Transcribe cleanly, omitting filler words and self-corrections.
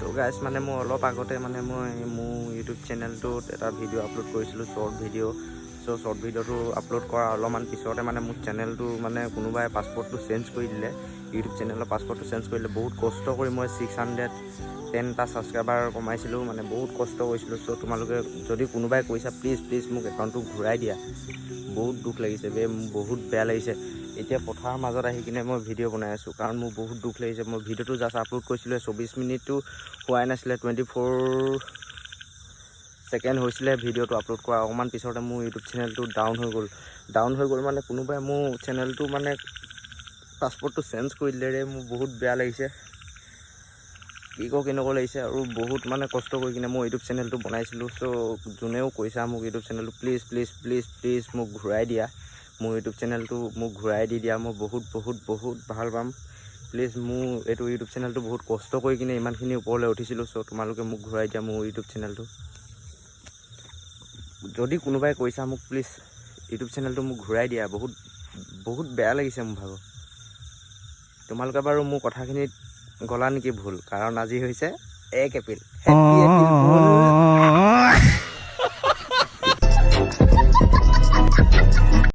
তো গাইজ মানে মই অলপ আগতে মানে মই মোৰ ইউটিউব চেনেলটোত এটা ভিডিঅ' আপলোড কৰিছিলোঁ, শ্বৰ্ট ভিডিঅ'। চ' শ্বৰ্ট ভিডিঅ'টো আপলোড কৰা অলপমান পিছতে মানে মোৰ চেনেলটো মানে কোনোবাই পাছপৰ্টটো চেঞ্জ কৰি দিলে, ইউটিউব চেনেলৰ পাছপৰ্টটো চেঞ্জ কৰি দিলে। বহুত কষ্ট কৰি মই 610টা ছাবস্ক্ৰাইবাৰ কমাইছিলোঁ, মানে বহুত কষ্ট কৰিছিলোঁ। চ' তোমালোকে যদি কোনোবাই কৈছা প্লিজ মোক একাউণ্টটো ঘূৰাই দিয়া। বহুত দুখ লাগিছে বে, মোৰ বহুত বেয়া লাগিছে। এতিয়া পথাৰৰ মাজত আহি কিনে মই ভিডিঅ' বনাই আছোঁ, কাৰণ মোৰ বহুত দুখ লাগিছে। মই ভিডিঅ'টো জাষ্ট আপলোড কৰিছিলোঁ, 24 মিনিটটো হোৱাই নাছিলে, 24 ছেকেণ্ড হৈছিলে ভিডিঅ'টো আপলোড কৰা। অকণমান পিছতে মোৰ ইউটিউব চেনেলটো ডাউন হৈ গ'ল মানে কোনোবাই মোৰ চেনেলটো মানে পাছপৰ্টটো চেঞ্জ কৰি দিলে ৰে। মোৰ বহুত বেয়া লাগিছে, কি কেনেকুৱা লাগিছে। আৰু বহুত মানে কষ্ট কৰি কিনে মই ইউটিউব চেনেলটো বনাইছিলোঁ। চ' যোনেও কৈছা মোক ইউটিউব চেনেলটো প্লিজ মোক ঘূৰাই দিয়া। মোৰ ইউটিউব চেনেলটো মোক ঘূৰাই দি দিয়া, মই বহুত ভাল পাম। প্লিজ মোৰ এইটো ইউটিউব চেনেলটো বহুত কষ্ট কৰি কিনে ইমানখিনি ওপৰলৈ উঠিছিলোঁ। চ' তোমালোকে মোক ঘূৰাই দিয়া মোৰ ইউটিউব চেনেলটো। যদি কোনোবাই কৈছা মোক প্লিজ ইউটিউব চেনেলটো মোক ঘূৰাই দিয়া। বহুত বেয়া লাগিছে মোৰ ভাগৰ। তোমালোকে বাৰু মোৰ কথাখিনিত গলা নেকি ভুল? কাৰণ আজি হৈছে 1 এপ্ৰিল। হেপী এপ্ৰিল ফুল।